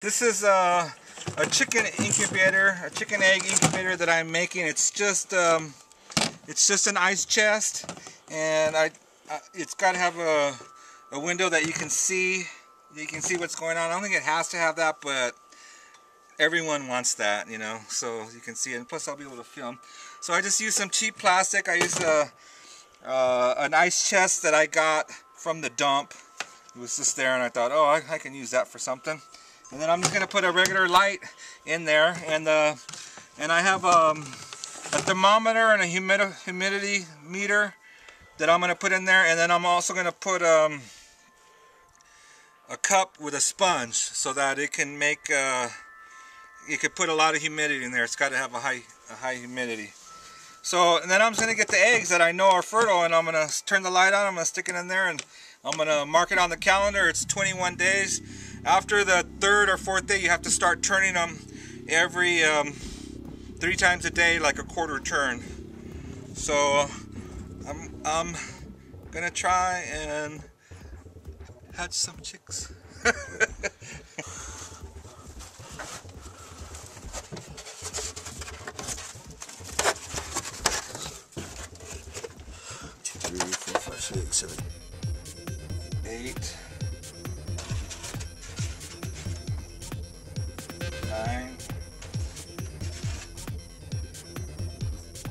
This is a chicken incubator, a chicken egg incubator that I'm making. It's just an ice chest, and it's got to have a window that you can see. You can see what's going on. I don't think it has to have that, but everyone wants that, you know, so you can see it. And plus, I'll be able to film. So I just used some cheap plastic. I used an ice chest that I got from the dump. It was just there, and I thought, oh, I can use that for something. And then I'm just going to put a regular light in there, and I have a thermometer and a humidity meter that I'm going to put in there, and then I'm also going to put a cup with a sponge so that it can make you could put a lot of humidity in there. It's got to have a high humidity. So, and then I'm just going to get the eggs that I know are fertile, and I'm going to turn the light on. I'm going to stick it in there, and I'm going to mark it on the calendar. It's 21 days. After the third or fourth day, you have to start turning them every 3 times a day, like a quarter turn. So I'm gonna try and hatch some chicks. 2, 3, 4, 5, 6, 7, 8. 9,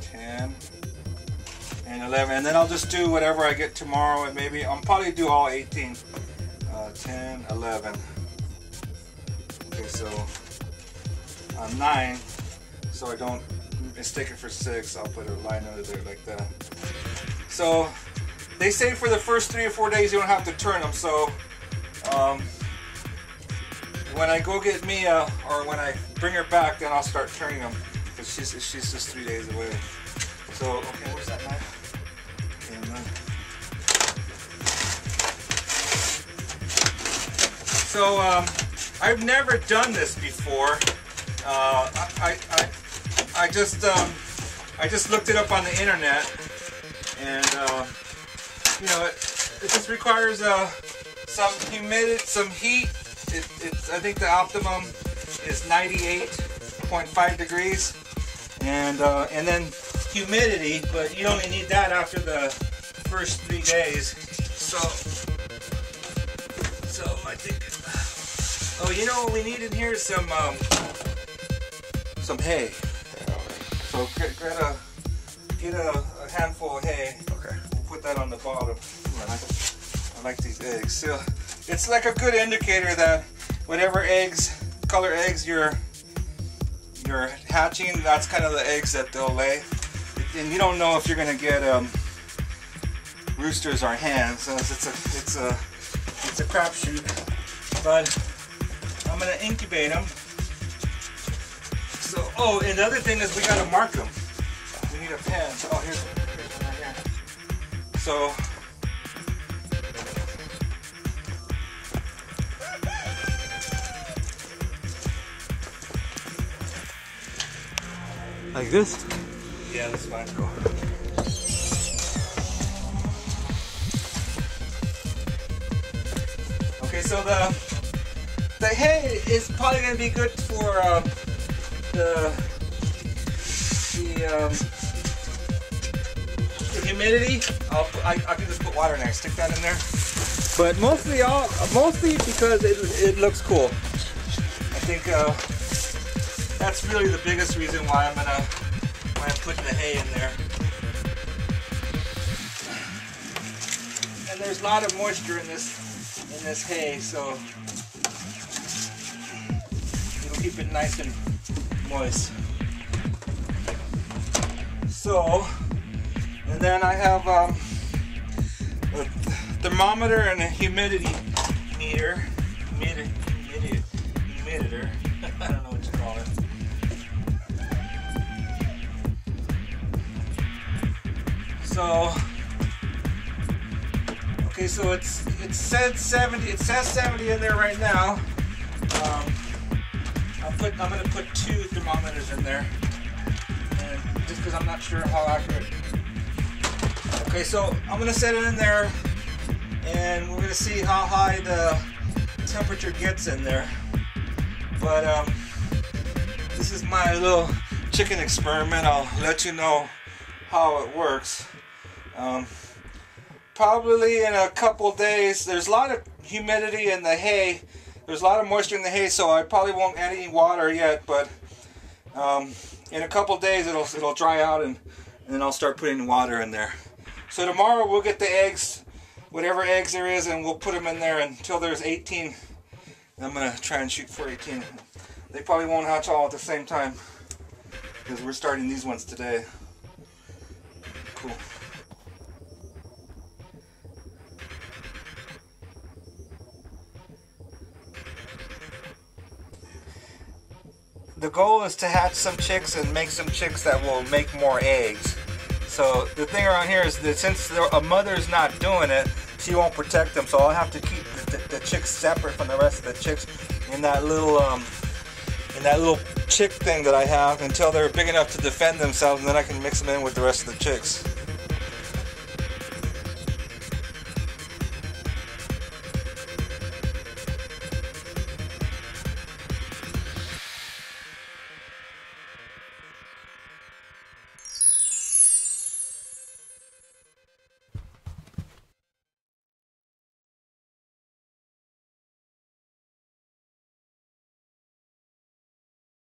10, and 11, and then I'll just do whatever I get tomorrow, and maybe I'll probably do all 18. 10, 11. Okay, so on 9, so I don't mistake it for 6, I'll put a line under there like that. So they say for the first 3 or 4 days you don't have to turn them, so when I go get Mia, or when I bring her back, then I'll start turning them, because she's just 3 days away. So, okay, where's that knife? Okay, so, I've never done this before. I just looked it up on the internet, and you know, it just requires some humidity, some heat. I think the optimum is 98.5 degrees, and then humidity, but you only need that after the first 3 days. So I think, oh, you know what we need in here is some hay. So get a handful of hay. Okay. We'll put that on the bottom. I like these eggs. So it's like a good indicator that whatever color eggs you're hatching, that's kind of the eggs that they'll lay. And you don't know if you're gonna get roosters or hens, so it's a crapshoot. But I'm gonna incubate them. So, oh, and the other thing is we gotta mark them. We need a pen. Oh, here's one right here. So. Like this? Yeah, that's fine. Cool. Okay, so the hay is probably going to be good for the humidity. I can just put water in there, stick that in there. But mostly because it looks cool. I think that's really the biggest reason why I'm putting the hay in there. And there's a lot of moisture in this hay, so it'll keep it nice and moist. So, and then I have a thermometer and a humidity meter. Humiditor. I don't know what you call it. So, okay, so it said 70. It says 70 in there right now. I'm gonna put 2 thermometers in there, and just because I'm not sure how accurate. Okay, so I'm gonna set it in there, and we're gonna see how high the temperature gets in there. But this is my little chicken experiment. I'll let you know how it works. Probably in a couple days. There's a lot of humidity in the hay. There's a lot of moisture in the hay, so I probably won't add any water yet. But in a couple days, it'll dry out, and then I'll start putting water in there. So tomorrow we'll get the eggs, whatever eggs there is, and we'll put them in there until there's 18. And I'm gonna try and shoot for 18. They probably won't hatch all at the same time because we're starting these ones today. Cool. The goal is to hatch some chicks and make some chicks that will make more eggs. So the thing around here is that since a mother's not doing it, she won't protect them. So I'll have to keep the chicks separate from the rest of the chicks in that little chick thing that I have until they're big enough to defend themselves, and then I can mix them in with the rest of the chicks.